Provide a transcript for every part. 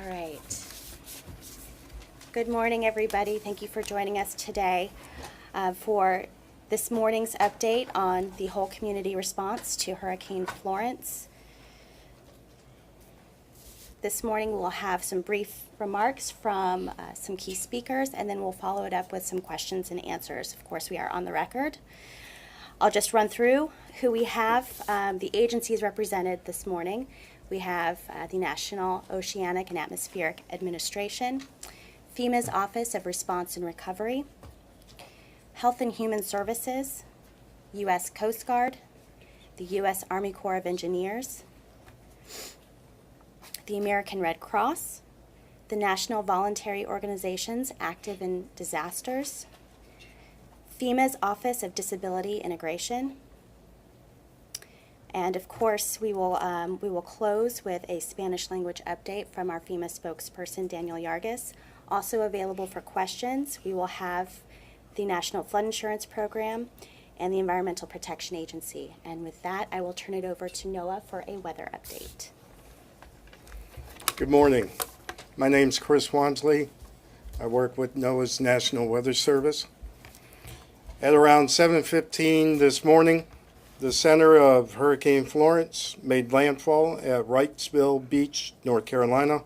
All right. Good morning, everybody. Thank you for joining us today for this morning's update on the whole community response to Hurricane Florence. This morning we'll have some brief remarks from some key speakers, and then we'll follow it up with some questions and answers. Of course, we are on the record. I'll just run through who we have. The agencies represented this morning. We have the National Oceanic and Atmospheric Administration, FEMA's Office of Response and Recovery, Health and Human Services, U.S. Coast Guard, the U.S. Army Corps of Engineers, the American Red Cross, the National Voluntary Organizations Active in Disasters, FEMA's Office of Disability Integration, and of course we will close with a Spanish language update from our FEMA spokesperson Daniel Yargis. Also available for questions, we will have the National Flood Insurance Program and the Environmental Protection Agency. And with that, I will turn it over to Noah for a weather update. Good morning. My name's Chris Wansley. I work with NOAA's National Weather Service. At around 7:15 this morning, the center of Hurricane Florence made landfall at Wrightsville Beach, North Carolina.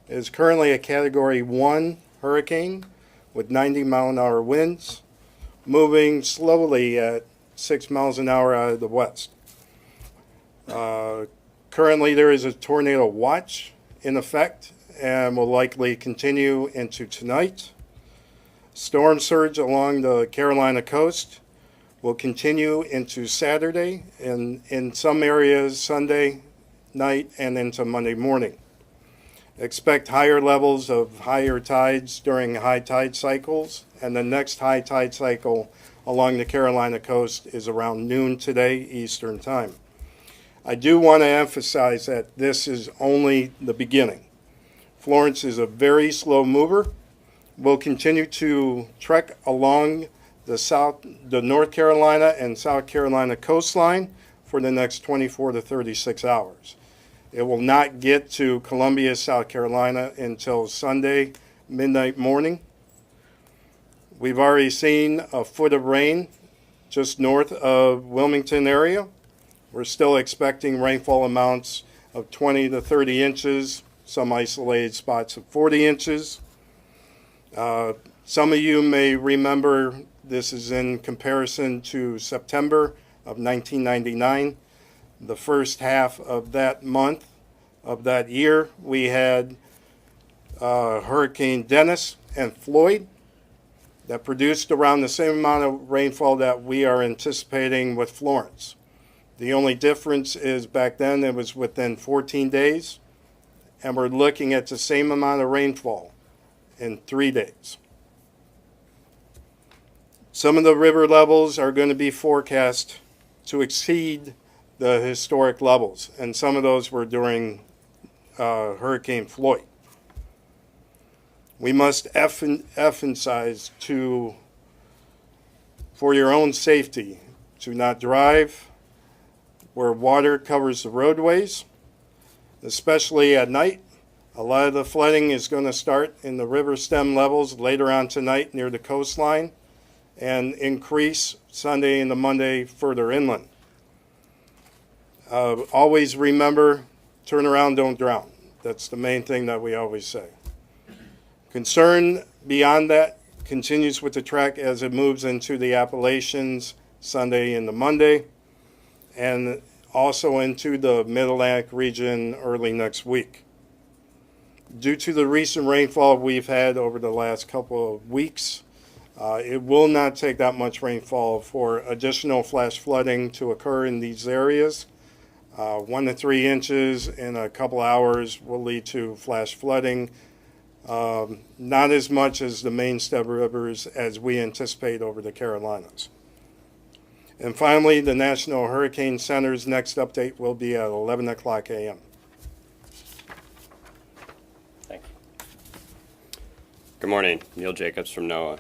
It is currently a Category 1 hurricane with 90-mile-an-hour winds, moving slowly at 6 miles an hour out of the west. Currently, there is a tornado watch in effect and will likely continue into tonight. Storm surge along the Carolina coast will continue into Saturday and in some areas Sunday night and into Monday morning. Expect higher levels of higher tides during high tide cycles, and the next high tide cycle along the Carolina coast is around noon today, Eastern Time. I do want to emphasize that this is only the beginning. Florence is a very slow mover. We'll continue to trek along the North Carolina and South Carolina coastline for the next 24 to 36 hours. It will not get to Columbia, South Carolina until Sunday midnight morning. We've already seen a foot of rain just north of Wilmington area. We're still expecting rainfall amounts of 20 to 30 inches, some isolated spots of 40 inches. Some of you may remember this is in comparison to September of 1999. The first half of that month of that year, we had Hurricane Dennis and Floyd that produced around the same amount of rainfall that we are anticipating with Florence. The only difference is back then it was within 14 days, and we're looking at the same amount of rainfall in 3 days. Some of the river levels are going to be forecast to exceed the historic levels, and some of those were during Hurricane Floyd. We must emphasize for your own safety, to not drive where water covers the roadways, especially at night. A lot of the flooding is going to start in the river stem levels later on tonight near the coastline and increase Sunday into Monday further inland. Always remember, turn around, don't drown. That's the main thing that we always say. Concern beyond that continues with the track as it moves into the Appalachians Sunday into Monday, and also into the Mid-Atlantic region early next week. Due to the recent rainfall we've had over the last couple of weeks, it will not take that much rainfall for additional flash flooding to occur in these areas. 1 to 3 inches in a couple hours will lead to flash flooding. Not as much as the main step rivers as we anticipate over the Carolinas. And finally, the National Hurricane Center's next update will be at 11 o'clock a.m. Thank you. Good morning. Neil Jacobs from NOAA.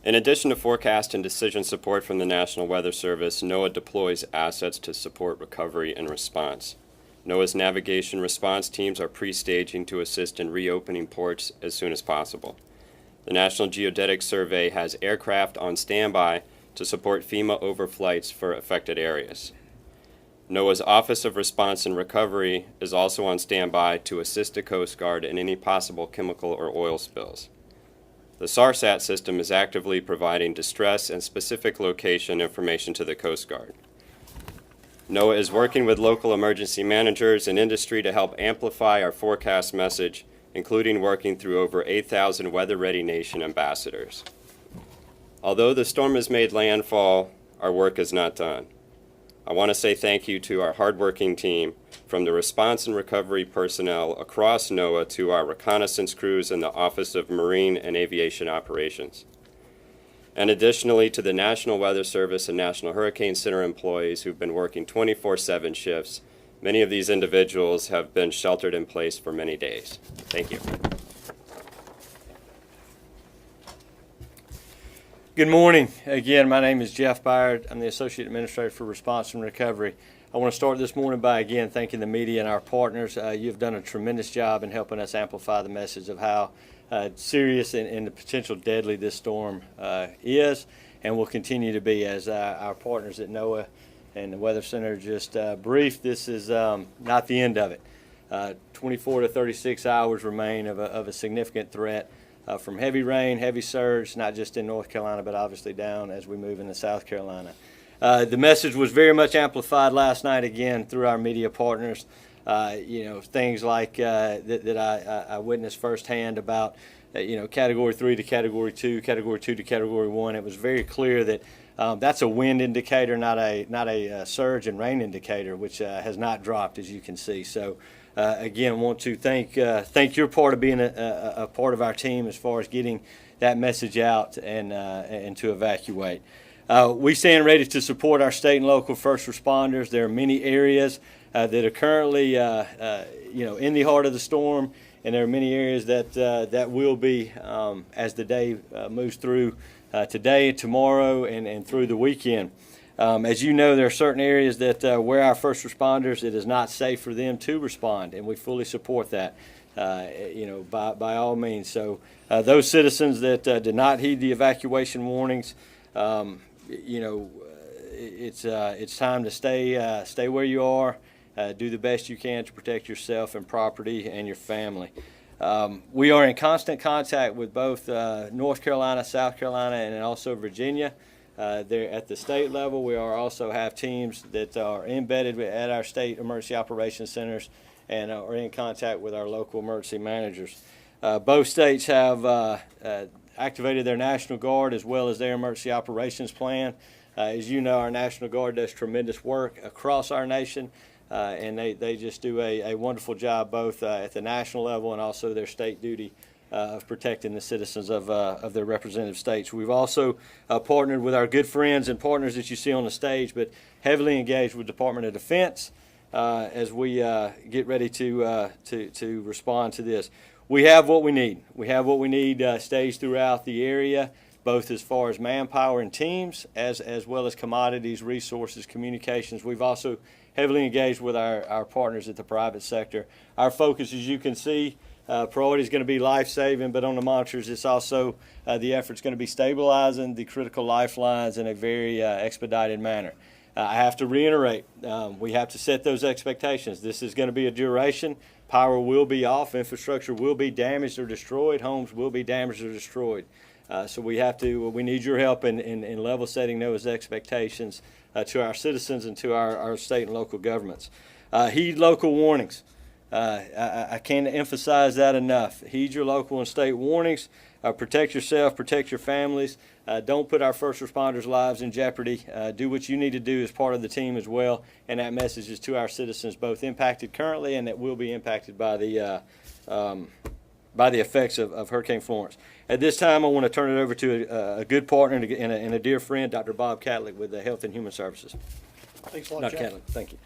In addition to forecast and decision support from the National Weather Service, NOAA deploys assets to support recovery and response. NOAA's navigation response teams are pre-staging to assist in reopening ports as soon as possible. The National Geodetic Survey has aircraft on standby to support FEMA overflights for affected areas. NOAA's Office of Response and Recovery is also on standby to assist the Coast Guard in any possible chemical or oil spills. The SARSAT system is actively providing distress and specific location information to the Coast Guard. NOAA is working with local emergency managers and industry to help amplify our forecast message, including working through over 8,000 Weather Ready Nation ambassadors. Although the storm has made landfall, our work is not done. I want to say thank you to our hardworking team, from the response and recovery personnel across NOAA to our reconnaissance crews in the Office of Marine and Aviation Operations. And additionally to the National Weather Service and National Hurricane Center employees who've been working 24/7 shifts. Many of these individuals have been sheltered in place for many days. Thank you. Good morning. Again, my name is Jeff Byard. I'm the Associate Administrator for Response and Recovery. I want to start this morning by again thanking the media and our partners. You've done a tremendous job in helping us amplify the message of how serious and the potential deadly this storm is and will continue to be. As our partners at NOAA and the Weather Center just briefed, this is not the end of it. 24 to 36 hours remain of a significant threat from heavy rain, heavy surge, not just in North Carolina, but obviously down as we move into South Carolina. The message was very much amplified last night again through our media partners. Things like that I witnessed firsthand about, Category 3 to Category 2, Category 2 to Category 1. It was very clear that that's a wind indicator, not a surge and rain indicator, which has not dropped, as you can see. So, again, want to thank your part of being a part of our team as far as getting that message out and to evacuate. We stand ready to support our state and local first responders. There are many areas that are currently, in the heart of the storm, and there are many areas that will be as the day moves through today, tomorrow, and through the weekend. As you know, there are certain areas that where our first responders, it is not safe for them to respond, and we fully support that, by all means. So those citizens that did not heed the evacuation warnings, it's time to stay where you are. Do the best you can to protect yourself and property and your family. We are in constant contact with both North Carolina, South Carolina, and also Virginia. There at the state level, we also have teams that are embedded at our state emergency operations centers and are in contact with our local emergency managers. Both states have activated their National Guard as well as their emergency operations plan. As you know, our National Guard does tremendous work across our nation, and they just do a wonderful job both at the national level and also their state duty of protecting the citizens of their representative states. We've also partnered with our good friends and partners that you see on the stage, but heavily engaged with Department of Defense as we get ready to respond to this. We have what we need. We have what we need staged throughout the area, both as far as manpower and teams, as well as commodities, resources, communications. We've also heavily engaged with our partners at the private sector. Our focus, as you can see, priority is going to be life-saving, but on the monitors, it's also the effort's going to be stabilizing the critical lifelines in a very expedited manner. I have to reiterate, we have to set those expectations. This is going to be a duration. Power will be off. Infrastructure will be damaged or destroyed. Homes will be damaged or destroyed. So we need your help in level setting those expectations to our citizens and to our state and local governments. Heed local warnings. I can't emphasize that enough. Heed your local and state warnings. Protect yourself, protect your families. Don't put our first responders' lives in jeopardy. Do what you need to do as part of the team as well. And that message is to our citizens, both impacted currently and that will be impacted by the effects of Hurricane Florence. At this time, I want to turn it over to a good partner and a dear friend, Dr. Bob Catlick with the Health and Human Services. Thanks a lot, Dr. Jeff. Catlick, thank you.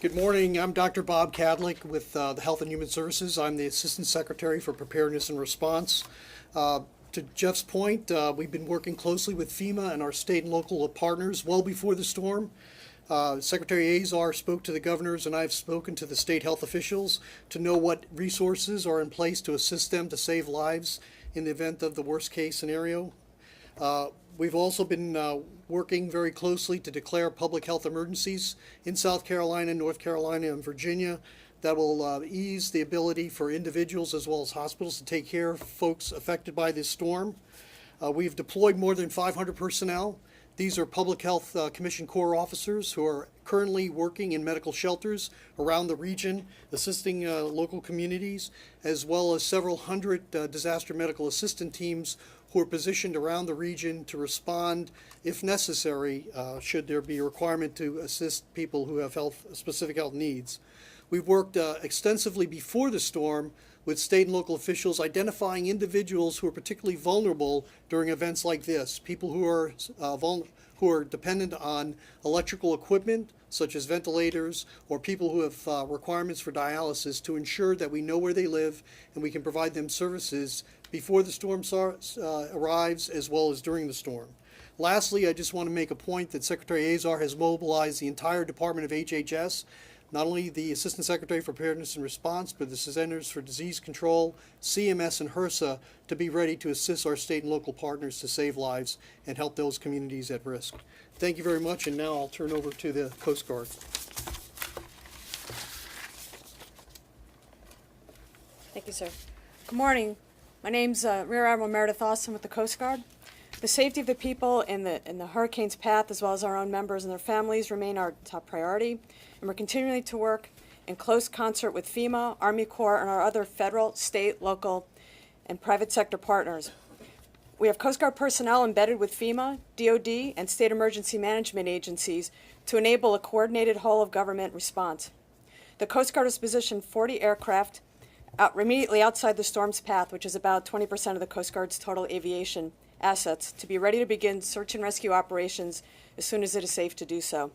Good morning. I'm Dr. Bob Cadlick with the Health and Human Services. I'm the Assistant Secretary for Preparedness and Response. To Jeff's point, we've been working closely with FEMA and our state and local partners well before the storm. Secretary Azar spoke to the governors, and I've spoken to the state health officials to know what resources are in place to assist them to save lives in the event of the worst case scenario. We've also been working very closely to declare public health emergencies in South Carolina, North Carolina, and Virginia that will ease the ability for individuals as well as hospitals to take care of folks affected by this storm. We've deployed more than 500 personnel. These are Public Health Commission Corps officers who are currently working in medical shelters around the region, assisting local communities, as well as several hundred disaster medical assistant teams who are positioned around the region to respond, if necessary, should there be a requirement to assist people who have specific health needs. We've worked extensively before the storm with state and local officials identifying individuals who are particularly vulnerable during events like this, people who are dependent on electrical equipment such as ventilators, or people who have requirements for dialysis, to ensure that we know where they live and we can provide them services before the storm arrives as well as during the storm. Lastly, I just want to make a point that Secretary Azar has mobilized the entire Department of HHS, not only the Assistant Secretary for Preparedness and Response, but the Centers for Disease Control, CMS, and HRSA to be ready to assist our state and local partners to save lives and help those communities at risk. Thank you very much, and now I'll turn over to the Coast Guard. Thank you, sir. Good morning. My name's Rear Admiral Meredith Austin with the Coast Guard. The safety of the people in the hurricane's path, as well as our own members and their families, remain our top priority, and we're continuing to work in close concert with FEMA, Army Corps, and our other federal, state, local, and private sector partners. We have Coast Guard personnel embedded with FEMA, DoD, and state emergency management agencies to enable a coordinated whole-of-government response. The Coast Guard has positioned 40 aircraft immediately outside the storm's path, which is about 20% of the Coast Guard's total aviation assets, to be ready to begin search and rescue operations as soon as it is safe to do so.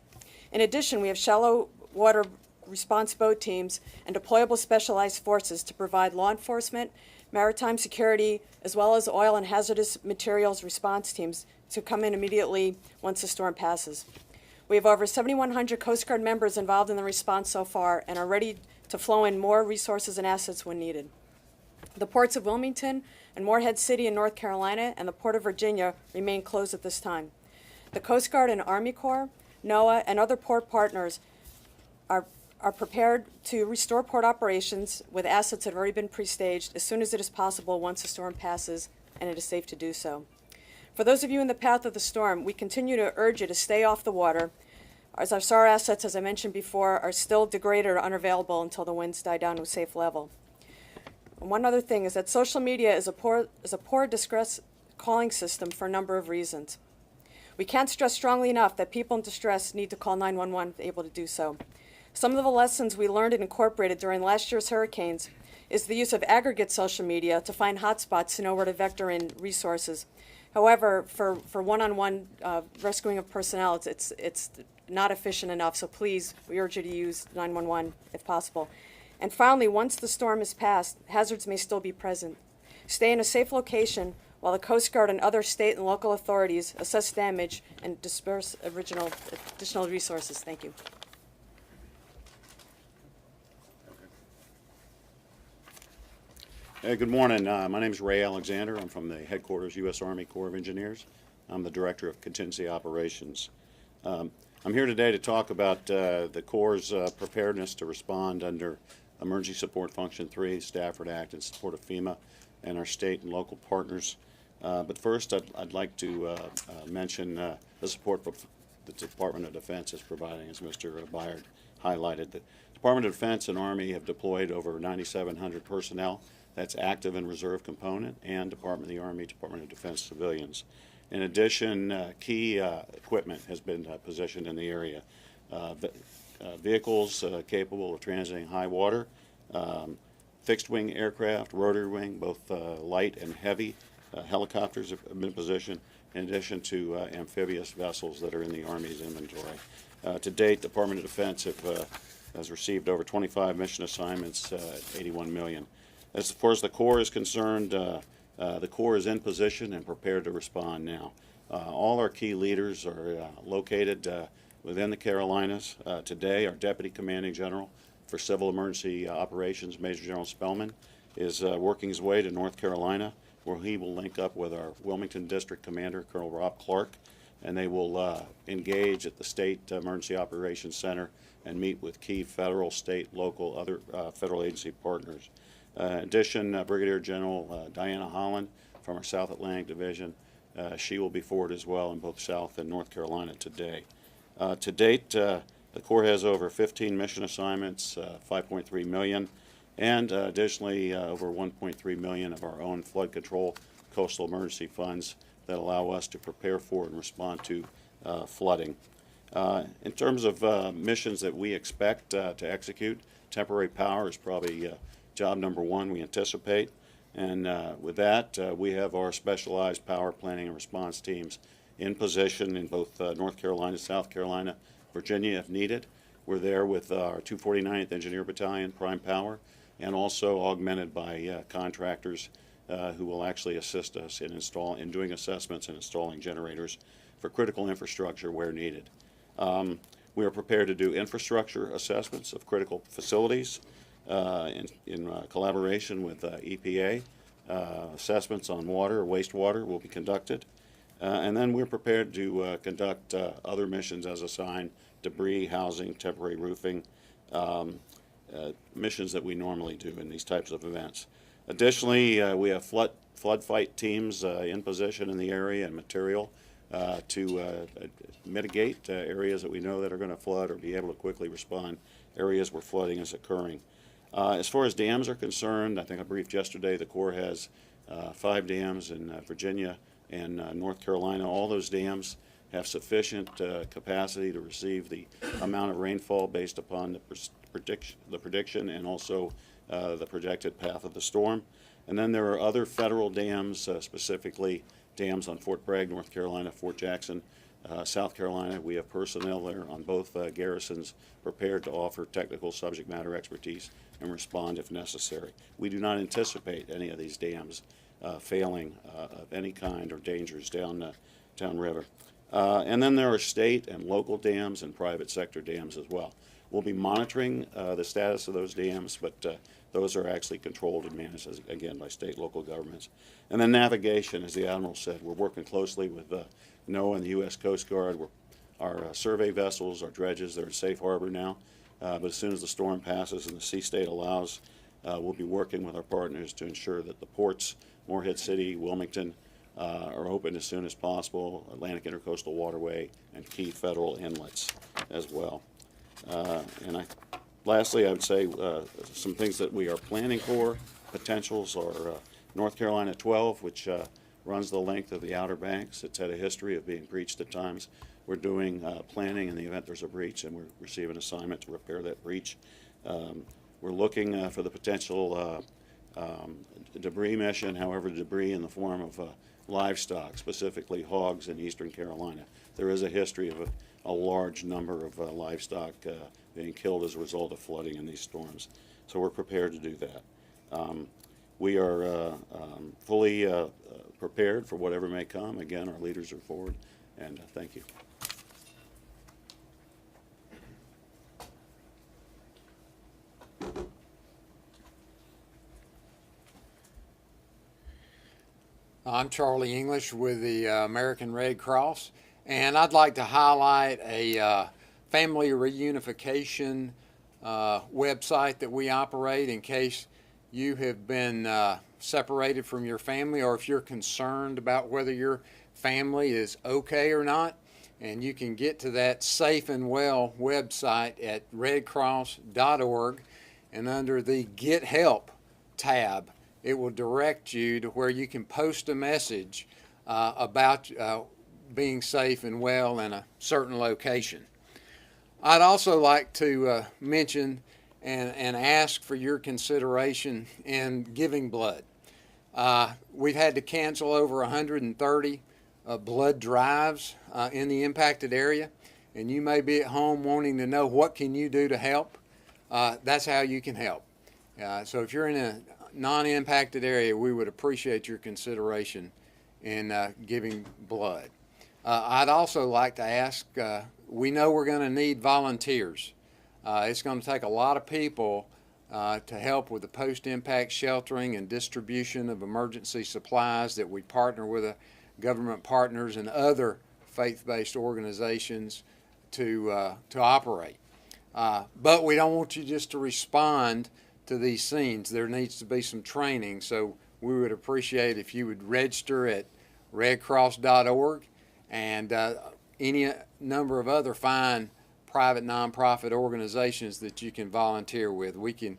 In addition, we have shallow water response boat teams and deployable specialized forces to provide law enforcement, maritime security, as well as oil and hazardous materials response teams to come in immediately once the storm passes. We have over 7,100 Coast Guard members involved in the response so far and are ready to flow in more resources and assets when needed. The ports of Wilmington and Morehead City in North Carolina and the Port of Virginia remain closed at this time. The Coast Guard and Army Corps, NOAA, and other port partners are prepared to restore port operations with assets that have already been pre-staged as soon as it is possible once the storm passes and it is safe to do so. For those of you in the path of the storm, we continue to urge you to stay off the water, as our SAR assets, as I mentioned before, are still degraded or unavailable until the winds die down to a safe level. And one other thing is that social media is a poor distress calling system for a number of reasons. We can't stress strongly enough that people in distress need to call 911 if able to do so. Some of the lessons we learned and incorporated during last year's hurricanes is the use of aggregate social media to find hotspots to know where to vector in resources. However, for one-on-one rescuing of personnel, it's not efficient enough, so please, we urge you to use 911 if possible. And finally, once the storm is passed, hazards may still be present. Stay in a safe location while the Coast Guard and other state and local authorities assess damage and disperse additional resources. Thank you. Hey, good morning. My name is Ray Alexander. I'm from the headquarters, U.S. Army Corps of Engineers. I'm the Director of Contingency Operations. I'm here today to talk about the Corps' preparedness to respond under Emergency Support Function 3, Stafford Act, in support of FEMA and our state and local partners. But first, I'd like to mention the support the Department of Defense is providing, as Mr. Byard highlighted. The Department of Defense and Army have deployed over 9,700 personnel. That's active and reserve component, and Department of the Army, Department of Defense civilians. In addition, key equipment has been positioned in the area. Vehicles capable of transiting high water, fixed-wing aircraft, rotary wing, both light and heavy. Helicopters have been positioned, in addition to amphibious vessels that are in the Army's inventory. To date, the Department of Defense has received over 25 mission assignments at $81 million. As far as the Corps is concerned, the Corps is in position and prepared to respond now. All our key leaders are located within the Carolinas. Today, our Deputy Commanding General for Civil Emergency Operations, Major General Spellman, is working his way to North Carolina, where he will link up with our Wilmington District Commander, Colonel Rob Clark, and they will engage at the State Emergency Operations Center and meet with key federal, state, local, other federal agency partners. In addition, Brigadier General Diana Holland from our South Atlantic Division, she will be forward as well in both South and North Carolina today. To date, the Corps has over 15 mission assignments, $5.3 million, and additionally over $1.3 million of our own flood control coastal emergency funds that allow us to prepare for and respond to flooding. In terms of missions that we expect to execute, temporary power is probably job number one we anticipate. And with that, we have our specialized power planning and response teams in position in both North Carolina, South Carolina, Virginia if needed. We're there with our 249th Engineer Battalion, Prime Power, and also augmented by contractors who will actually assist us in doing assessments and installing generators for critical infrastructure where needed. We are prepared to do infrastructure assessments of critical facilities in collaboration with EPA. Assessments on water or wastewater will be conducted. And then we're prepared to conduct other missions as assigned: debris, housing, temporary roofing, missions that we normally do in these types of events. Additionally, we have flood fight teams in position in the area and material to mitigate areas that we know that are going to flood, or be able to quickly respond areas where flooding is occurring. As far as dams are concerned, I think I briefed yesterday, the Corps has 5 dams in Virginia and North Carolina. All those dams have sufficient capacity to receive the amount of rainfall based upon the prediction and also the projected path of the storm. And then there are other federal dams, specifically dams on Fort Bragg, North Carolina, Fort Jackson, South Carolina. We have personnel there on both garrisons prepared to offer technical subject matter expertise and respond if necessary. We do not anticipate any of these dams failing of any kind or dangers downriver. And then there are state and local dams and private sector dams as well. We'll be monitoring the status of those dams, but those are actually controlled and managed, again, by state, local governments. And then navigation, as the Admiral said, we're working closely with NOAA and the U.S. Coast Guard. Our survey vessels, our dredges, they're in safe harbor now. But as soon as the storm passes and the sea state allows, we'll be working with our partners to ensure that the ports, Morehead City, Wilmington, are open as soon as possible, Atlantic Intercoastal Waterway, and key federal inlets as well. Lastly, I would say some things that we are planning for. Potentials are North Carolina 12, which runs the length of the Outer Banks. It's had a history of being breached at times. We're doing planning in the event there's a breach, and we're receiving an assignment to repair that breach. We're looking for the potential debris mission, however, debris in the form of livestock, specifically hogs in eastern Carolina. There is a history of a large number of livestock being killed as a result of flooding in these storms. So we're prepared to do that. We are fully prepared for whatever may come. Again, our leaders are forward, and thank you. I'm Charlie English with the American Red Cross, and I'd like to highlight a family reunification website that we operate in case you have been separated from your family, or if you're concerned about whether your family is okay or not. And you can get to that Safe and Well website at redcross.org, and under the Get Help tab, it will direct you to where you can post a message about being safe and well in a certain location. I'd also like to mention and ask for your consideration in giving blood. We've had to cancel over 130 blood drives in the impacted area, and you may be at home wanting to know what can you do to help. That's how you can help. So if you're in a non-impacted area, we would appreciate your consideration in giving blood. I'd also like to ask we know we're going to need volunteers. It's going to take a lot of people to help with the post-impact sheltering and distribution of emergency supplies that we partner with government partners and other faith-based organizations to operate. But we don't want you just to respond to these scenes. There needs to be some training, so we would appreciate if you would register at redcross.org and any number of other fine private nonprofit organizations that you can volunteer with. We can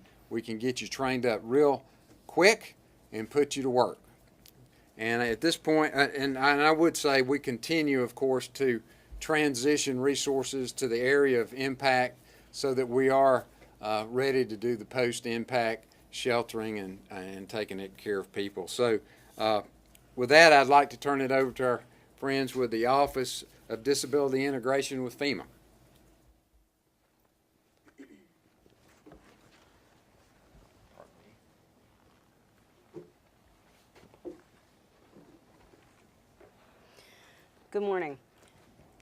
get you trained up real quick and put you to work. And at this point, and I would say we continue, of course, to transition resources to the area of impact so that we are ready to do the post-impact sheltering and taking care of people. So with that, I'd like to turn it over to our friends with the Office of Disability Integration with FEMA. Good morning.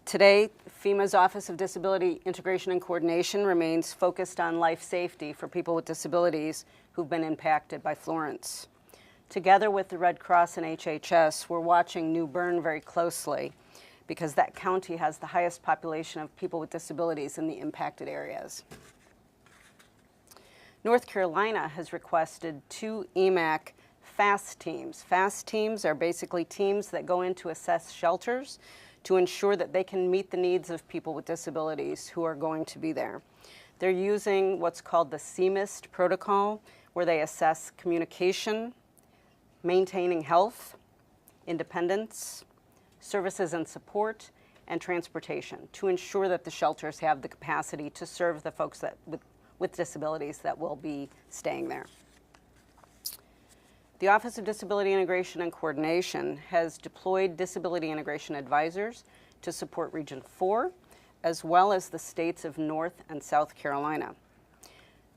Today, FEMA's Office of Disability Integration and Coordination remains focused on life safety for people with disabilities who've been impacted by Florence. Together with the Red Cross and HHS, we're watching New Bern very closely because that county has the highest population of people with disabilities in the impacted areas. North Carolina has requested 2 EMAC FAST teams. FAST teams are basically teams that go in to assess shelters to ensure that they can meet the needs of people with disabilities who are going to be there. They're using what's called the CMIST protocol, where they assess communication, maintaining health, independence, services and support, and transportation to ensure that the shelters have the capacity to serve the folks with disabilities that will be staying there. The Office of Disability Integration and Coordination has deployed disability integration advisors to support Region 4, as well as the states of North and South Carolina.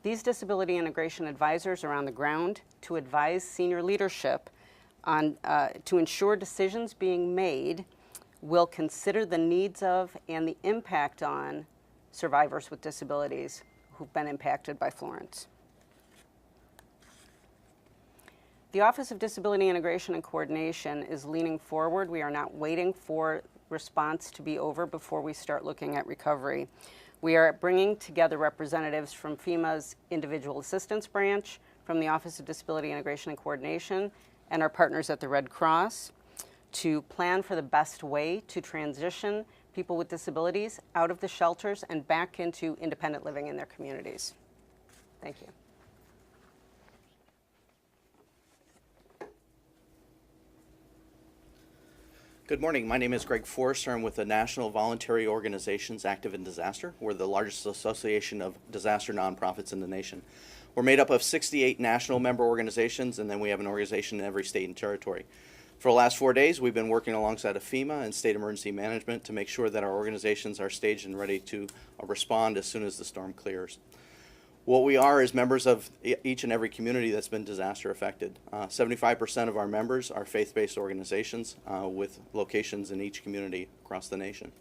These disability integration advisors are on the ground to advise senior leadership on, to ensure decisions being made will consider the needs of and the impact on survivors with disabilities who've been impacted by Florence. The Office of Disability Integration and Coordination is leaning forward. We are not waiting for response to be over before we start looking at recovery. We are bringing together representatives from FEMA's Individual Assistance Branch, from the Office of Disability Integration and Coordination, and our partners at the Red Cross to plan for the best way to transition people with disabilities out of the shelters and back into independent living in their communities. Thank you. Good morning. My name is Greg Forrester. I'm with the National Voluntary Organizations Active in Disaster. We're the largest association of disaster nonprofits in the nation. We're made up of 68 national member organizations, and then we have an organization in every state and territory. For the last 4 days, we've been working alongside of FEMA and State Emergency Management to make sure that our organizations are staged and ready to respond as soon as the storm clears. What we are is members of each and every community that's been disaster affected. 75% of our members are faith-based organizations with locations in each community across the nation.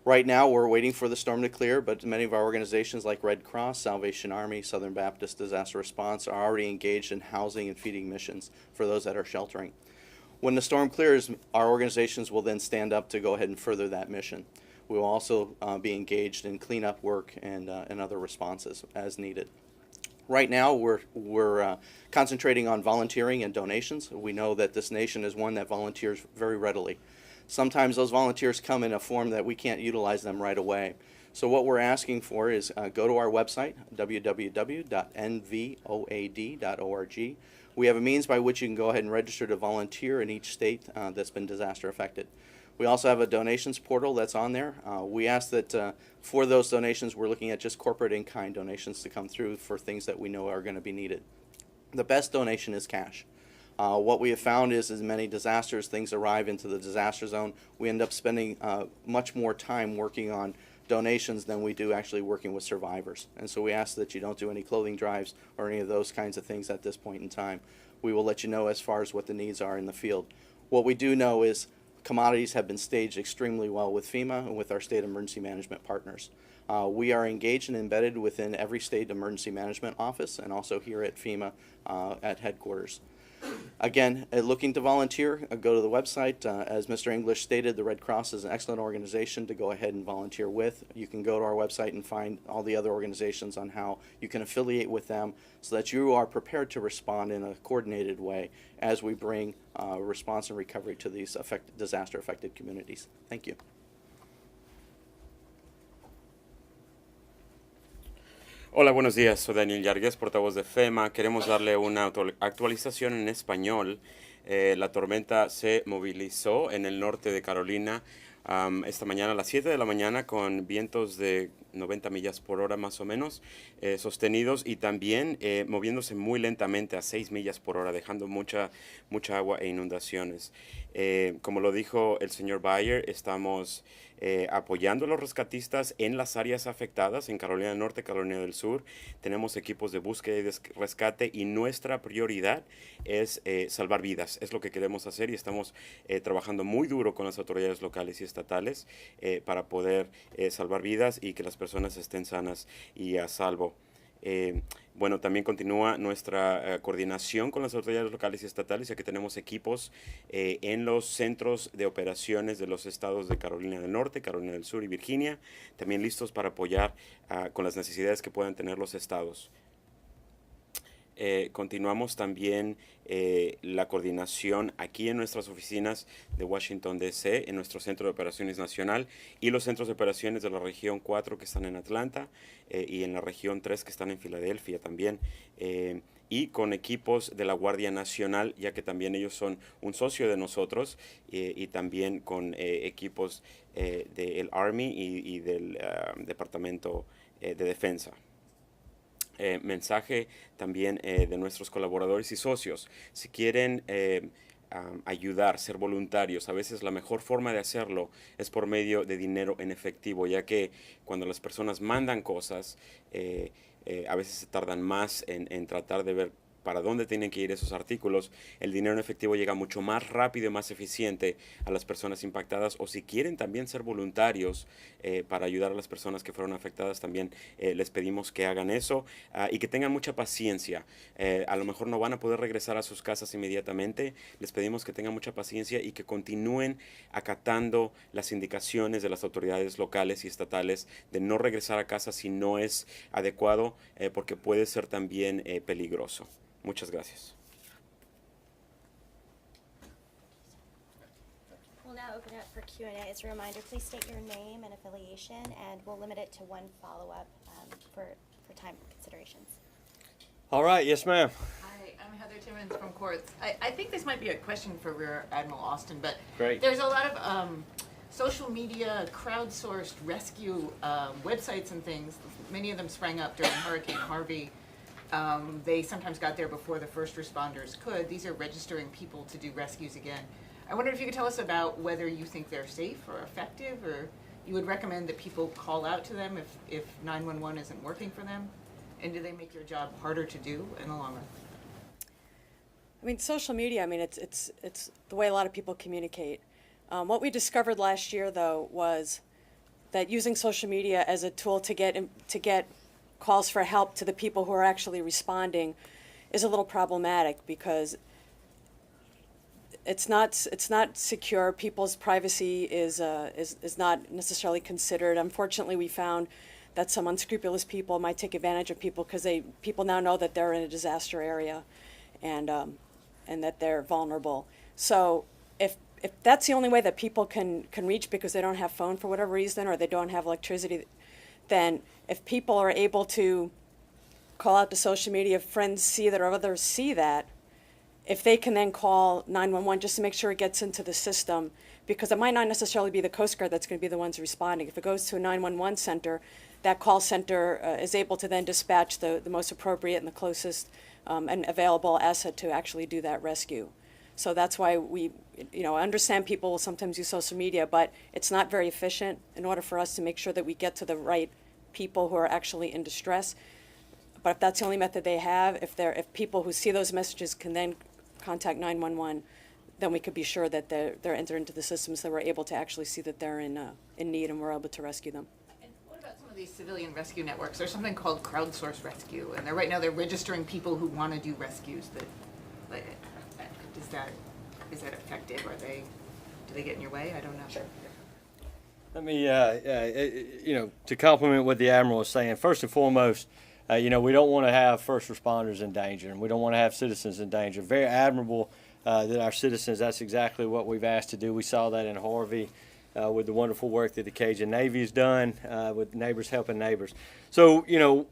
Right now, we're waiting for the storm to clear, but many of our organizations like Red Cross, Salvation Army, Southern Baptist Disaster Response are already engaged in housing and feeding missions for those that are sheltering. When the storm clears, our organizations will then stand up to go ahead and further that mission. We will also be engaged in cleanup work and other responses as needed. Right now, we're concentrating on volunteering and donations. We know that this nation is one that volunteers very readily. Sometimes those volunteers come in a form that we can't utilize them right away. So what we're asking for is go to our website, www.nvoad.org. We have a means by which you can go ahead and register to volunteer in each state that's been disaster affected. We also have a donations portal that's on there. We ask that for those donations, we're looking at just corporate in-kind donations to come through for things that we know are going to be needed. The best donation is cash. What we have found is as many disasters, things arrive into the disaster zone, we end up spending much more time working on donations than we do actually working with survivors. And so we ask that you don't do any clothing drives or any of those kinds of things at this point in time. We will let you know as far as what the needs are in the field. What we do know is commodities have been staged extremely well with FEMA and with our state emergency management partners. We are engaged and embedded within every state emergency management office and also here at FEMA at headquarters. Again, looking to volunteer, go to the website. As Mr. English stated, the Red Cross is an excellent organization to go ahead and volunteer with. You can go to our website and find all the other organizations on how you can affiliate with them so that you are prepared to respond in a coordinated way as we bring response and recovery to these disaster-affected communities. Thank you. Hola, buenos días. Soy Daniel Yargues, portavoz de FEMA. Queremos darle una actualización en español. La tormenta se movilizó en el norte de Carolina esta mañana a las 7 de la mañana con vientos de 90 millas por hora más o menos sostenidos y también moviéndose muy lentamente a 6 millas por hora, dejando mucha agua e inundaciones. Como lo dijo el señor Bayer, estamos apoyando a los rescatistas en las áreas afectadas en Carolina del Norte, Carolina del Sur. Tenemos equipos de búsqueda y rescate y nuestra prioridad es salvar vidas. Es lo que queremos hacer y estamos trabajando muy duro con las autoridades locales y estatales para poder salvar vidas y que las personas estén sanas y a salvo. Bueno, también continúa nuestra coordinación con las autoridades locales y estatales, ya que tenemos equipos en los centros de operaciones de los estados de Carolina del Norte, Carolina del Sur y Virginia, también listos para apoyar con las necesidades que puedan tener los estados. Continuamos también la coordinación aquí en nuestras oficinas de Washington, D.C., en nuestro Centro de Operaciones Nacional y los centros de operaciones de la región 4 que están en Atlanta y en la región 3 que están en Filadelfia también. Y con equipos de la Guardia Nacional, ya que también ellos son un socio de nosotros, y también con equipos del Army y del Departamento de Defensa. Mensaje también de nuestros colaboradores y socios. Si quieren ayudar, ser voluntarios, a veces la mejor forma de hacerlo es por medio de dinero en efectivo, ya que cuando las personas mandan cosas, a veces se tardan más en tratar de ver para dónde tienen que ir esos artículos. El dinero en efectivo llega mucho más rápido y más eficiente a las personas impactadas, o si quieren también ser voluntarios para ayudar a las personas que fueron afectadas, también les pedimos que hagan eso y que tengan mucha paciencia. A lo mejor no van a poder regresar a sus casas inmediatamente, les pedimos que tengan mucha paciencia y que continúen acatando las indicaciones de las autoridades locales y estatales de no regresar a casa si no es adecuado, porque puede ser también peligroso. Muchas gracias. We'll now open up for Q&A. As a reminder, please state your name and affiliation, and we'll limit it to one follow-up for time considerations. All right, yes, ma'am. Hi, I'm Heather Timmons from Courts. I think this might be a question for Rear Admiral Austin, but Great. there's a lot of social media, crowdsourced rescue websites and things. Many of them sprang up during Hurricane Harvey. They sometimes got there before the first responders could. These are registering people to do rescues again. I wonder if you could tell us about whether you think they're safe or effective, or you would recommend that people call out to them if 911 isn't working for them? And do they make your job harder to do in the long run? I mean, social media, I mean, it's the way a lot of people communicate. What we discovered last year, though, was that using social media as a tool to get calls for help to the people who are actually responding is a little problematic, because it's not secure. People's privacy is not necessarily considered. Unfortunately, we found that some unscrupulous people might take advantage of people because people now know that they're in a disaster area, and that they're vulnerable. So if that's the only way that people can reach because they don't have phone for whatever reason, or they don't have electricity, then if people are able to call out to social media, if friends see that or others see that, if they can then call 911 just to make sure it gets into the system, because it might not necessarily be the Coast Guard that's going to be the ones responding. If it goes to a 911 center, that call center is able to then dispatch the most appropriate and the closest and available asset to actually do that rescue. So that's why we, understand people will sometimes use social media, but it's not very efficient in order for us to make sure that we get to the right people who are actually in distress. But if that's the only method they have, if people who see those messages can then contact 911, then we could be sure that they're entered into the systems, that we're able to actually see that they're in need and we're able to rescue them. And what about some of these civilian rescue networks? There's something called crowdsourced rescue, and right now they're registering people who want to do rescues. Is that effective? Do they get in your way? I don't know. Sure. Let me, to complement what the Admiral was saying, first and foremost, we don't want to have first responders in danger, and we don't want to have citizens in danger. Very admirable that our citizens, that's exactly what we've asked to do. We saw that in Harvey with the wonderful work that the Cajun Navy has done with neighbors helping neighbors. So,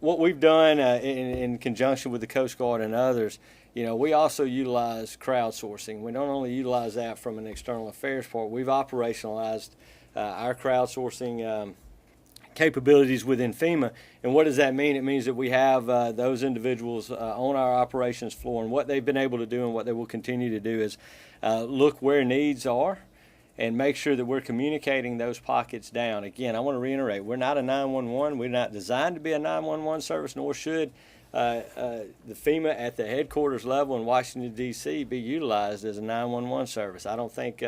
what we've done in conjunction with the Coast Guard and others, we also utilize crowdsourcing. We don't only utilize that from an external affairs part, we've operationalized our crowdsourcing capabilities within FEMA. And what does that mean? It means that we have those individuals on our operations floor, and what they've been able to do and what they will continue to do is look where needs are and make sure that we're communicating those pockets down. Again, I want to reiterate, we're not a 911. We're not designed to be a 911 service, nor should the FEMA at the headquarters level in Washington, D.C. be utilized as a 911 service. I don't think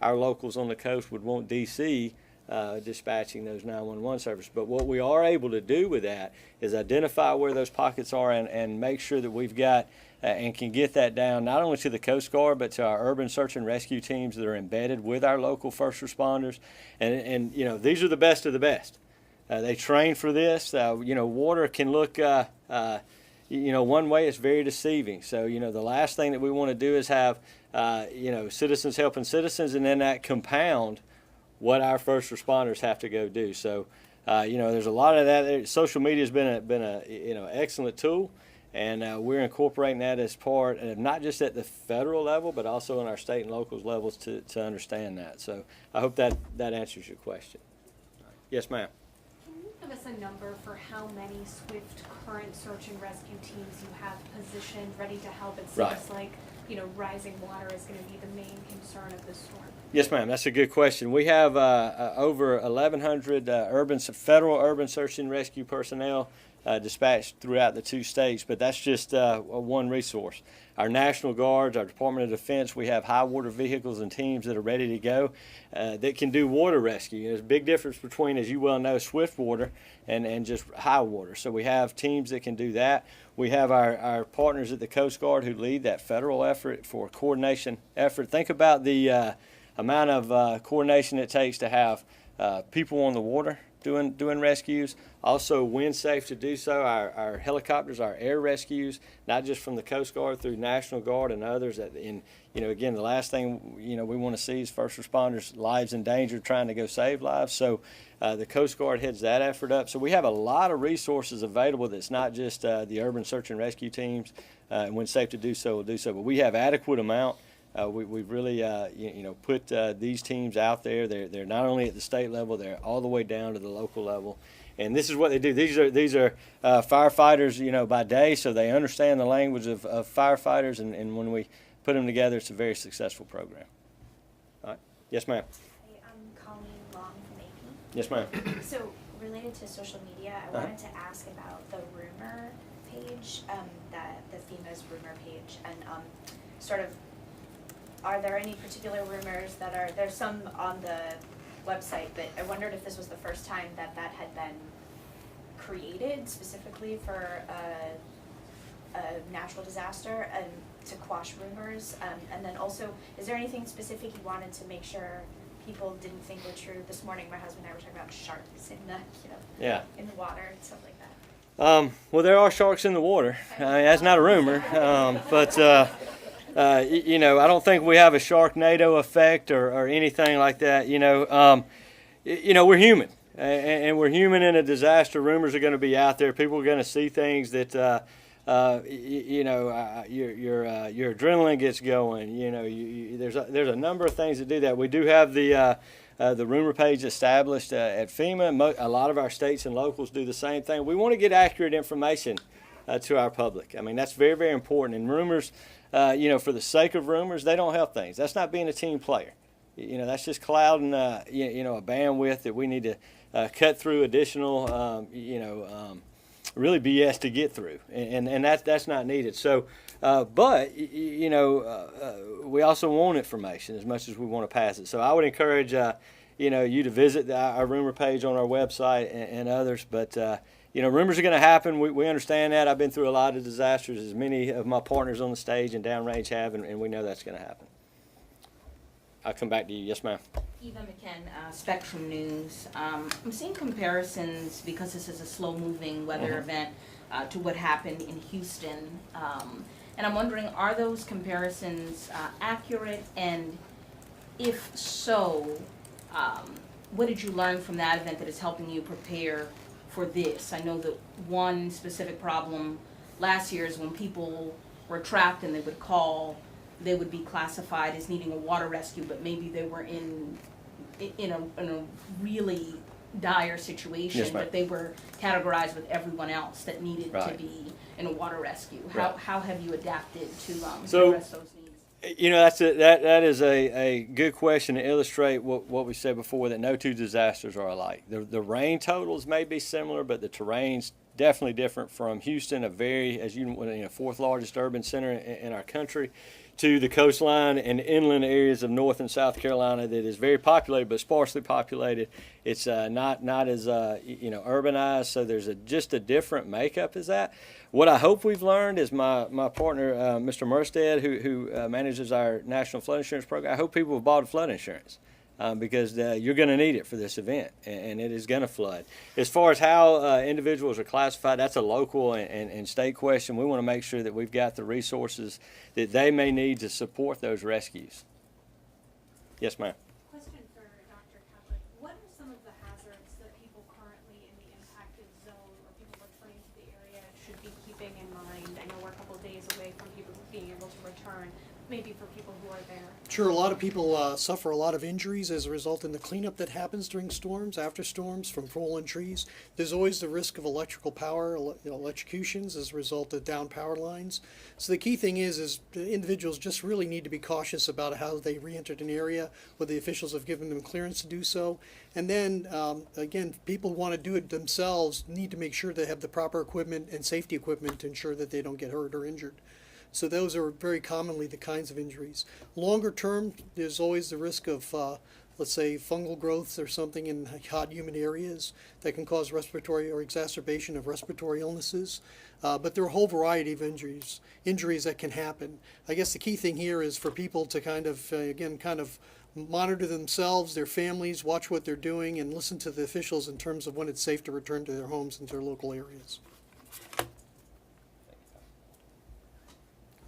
our locals on the coast would want D.C. Dispatching those 911 services. But what we are able to do with that is identify where those pockets are and make sure that we've got and can get that down not only to the Coast Guard but to our urban search and rescue teams that are embedded with our local first responders. And these are the best of the best. They train for this. Water can look one way. It's very deceiving. So the last thing that we want to do is have citizens helping citizens, and then that compound what our first responders have to go do. So, there's a lot of that. Social media has been a excellent tool, and we're incorporating that as part, and not just at the federal level, but also in our state and local levels to understand that. So, I hope that answers your question. Yes, ma'am. Can you give us a number for how many SWIFT current search and rescue teams you have positioned, ready to help? It seems like rising water is going to be the main concern of this storm. Yes, ma'am. That's a good question. We have over 1,100 federal urban search and rescue personnel dispatched throughout the 2 states, but that's just one resource. Our National Guards, our Department of Defense, we have high water vehicles and teams that are ready to go that can do water rescue. There's a big difference between, as you well know, swift water and just high water. So we have teams that can do that. We have our partners at the Coast Guard who lead that federal effort for coordination effort. Think about the amount of coordination it takes to have people on the water doing rescues, also wind safe to do so. Our helicopters, our air rescues, not just from the Coast Guard through National Guard and others. Again, the last thing we want to see is first responders' lives in danger trying to go save lives. So the Coast Guard heads that effort up. So we have a lot of resources available. That's not just the urban search and rescue teams, and when safe to do so, we'll do so. But we have adequate amount. We've really, put these teams out there. They're not only at the state level, they're all the way down to the local level. And this is what they do. These are firefighters, by day, so they understand the language of firefighters. And when we put them together, it's a very successful program. All right. Yes, ma'am. Hey, I'm Colleen Long from AP. Yes, ma'am. So, related to social media, I wanted to ask about the rumor page, the FEMA's rumor page, and are there any particular rumors there's some on the website, but I wondered if this was the first time that had been created specifically for a natural disaster and to quash rumors, and then also, is there anything specific you wanted to make sure people didn't think were true? This morning, my husband and I were talking about sharks in in the water and stuff like that. Well, there are sharks in the water. I mean, that's not a rumor, but I don't think we have a Sharknado effect or anything like that. We're human, and we're human in a disaster. Rumors are going to be out there. People are going to see things that, your adrenaline gets going. There's a number of things that do that. We do have the rumor page established at FEMA. A lot of our states and locals do the same thing. We want to get accurate information to our public. I mean, that's very, very important. And rumors, for the sake of rumors, they don't help things. That's not being a team player. That's just clouding, a bandwidth that we need to cut through additional, really BS to get through, and that's not needed. So, we also want information as much as we want to pass it. So I would encourage you to visit our rumor page on our website and others. But rumors are going to happen. We understand that. I've been through a lot of disasters, as many of my partners on the stage and downrange have, and we know that's going to happen. I'll come back to you. Yes, ma'am. Eva McKen, Spectrum News. I'm seeing comparisons, because this is a slow-moving weather event, to what happened in Houston. And I'm wondering, are those comparisons accurate? And if so, what did you learn from that event that is helping you prepare for this? I know that one specific problem last year is when people were trapped and they would call, they would be classified as needing a water rescue, but maybe they were in a really dire situation, yes, but they were categorized with everyone else that needed right. to be in a water rescue. Right. How have you adapted to So, address those needs? That is a good question to illustrate what we said before, that no two disasters are alike. The rain totals may be similar, but the terrain's definitely different from Houston, fourth largest urban center in our country, to the coastline and inland areas of North and South Carolina that is very populated but sparsely populated. It's not as urbanized, so there's just a different makeup as that. What I hope we've learned is my partner, Mr. Merstead, who manages our National Flood Insurance Program, I hope people have bought flood insurance. Because you're going to need it for this event, and it is going to flood. As far as how individuals are classified, that's a local and state question. We want to make sure that we've got the resources that they may need to support those rescues. Yes, ma'am. Question for Dr. Catholic. What are some of the hazards that people currently in the impacted zone or people returning to the area should be keeping in mind? I know we're a couple of days away from people being able to return, maybe for people who are there. Sure, a lot of people suffer a lot of injuries as a result in the cleanup that happens during storms, after storms, from fallen trees. There's always the risk of electrical power, electrocutions as a result of down power lines. So the key thing is individuals just really need to be cautious about how they re-entered an area, whether the officials have given them clearance to do so. And then, again, people who want to do it themselves need to make sure they have the proper equipment and safety equipment to ensure that they don't get hurt or injured. So those are very commonly the kinds of injuries. Longer term, there's always the risk of, let's say, fungal growths or something in hot, humid areas that can cause respiratory or exacerbation of respiratory illnesses. But there are a whole variety of injuries that can happen. I guess the key thing here is for people to kind of monitor themselves, their families, watch what they're doing, and listen to the officials in terms of when it's safe to return to their homes and to their local areas.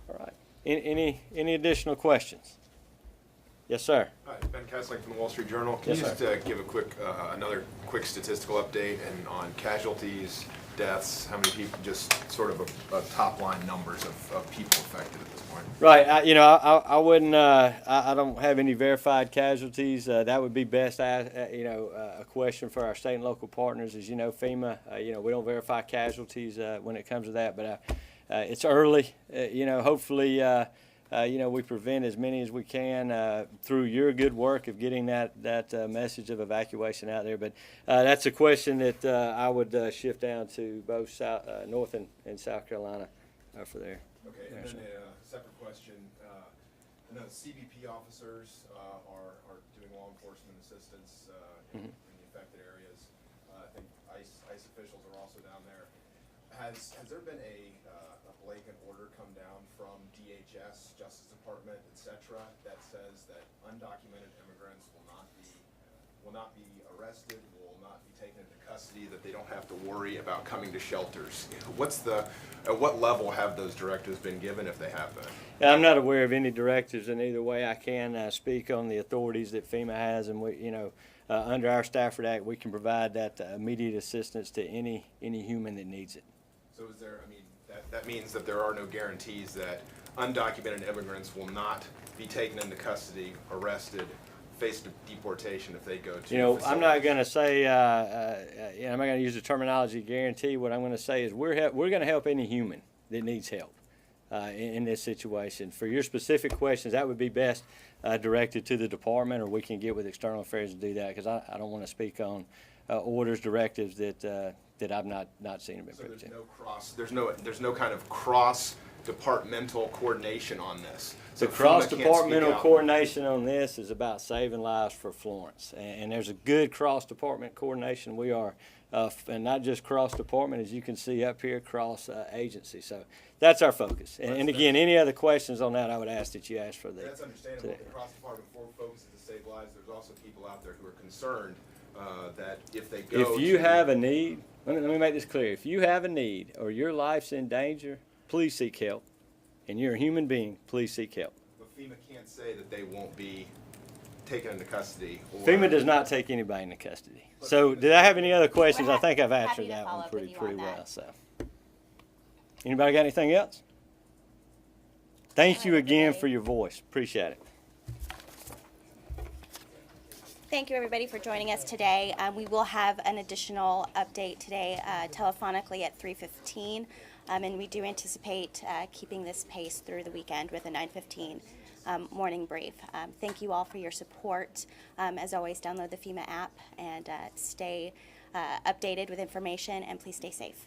All right. Any additional questions? Yes, sir. Hi, Ben Keslick from the Wall Street Journal. Can you just give a quick, another quick statistical update and on casualties, deaths, how many people, just sort of a top line numbers of people affected at this point? Right. I wouldn't. I don't have any verified casualties. That would be best. A question for our state and local partners. As you know, FEMA. We don't verify casualties when it comes to that, but. It's early, hopefully, we prevent as many as we can through your good work of getting that message of evacuation out there. But that's a question that I would shift down to both North and South Carolina for there. Okay, and then a separate question. I know CBP officers are doing law enforcement assistance in the affected areas. I think ICE officials are also down there. Has there been a blanket order come down from DHS, Justice Department, etc., that says that undocumented immigrants will not be arrested, will not be taken into custody, that they don't have to worry about coming to shelters? At what level have those directives been given, if they have been? I'm not aware of any directives in either way. I can speak on the authorities that FEMA has, and we, under our Stafford Act, we can provide that immediate assistance to any human that needs it. So is there, that means that there are no guarantees that undocumented immigrants will not be taken into custody, arrested, face deportation if they go to I'm not going to say, I'm not going to use the terminology guarantee. What I'm going to say is we're going to help any human that needs help in this situation. For your specific questions, that would be best directed to the department, or we can get with external affairs and do that, because I don't want to speak on orders, directives that that I've not seen or been So privy there's to. no cross, there's no kind of cross-departmental coordination on this. The So FEMA can't cross-departmental speak out. coordination on this is about saving lives for Florence. And there's a good cross-department coordination. We are, and not just cross-department, as you can see up here, cross-agency. So that's our focus. And again, any other questions on that, I would ask that you ask for the. That's understandable. The cross-department focus is to save lives. There's also people out there who are concerned that if they go If you to- have a need, let me make this clear. If you have a need or your life's in danger, please seek help. And you're a human being, please seek help. But FEMA can't say that they won't be taken into custody. Or FEMA does not take anybody into custody. So did I have any other questions? I think I've happy answered to that follow one up with pretty you on well. that. So, anybody got anything else? Thank you again for your voice. Appreciate it. Thank you, everybody, for joining us today. We will have an additional update today telephonically at 3:15, and we do anticipate keeping this pace through the weekend with a 9:15 morning brief. Thank you all for your support. As always, download the FEMA app and stay updated with information, and please stay safe.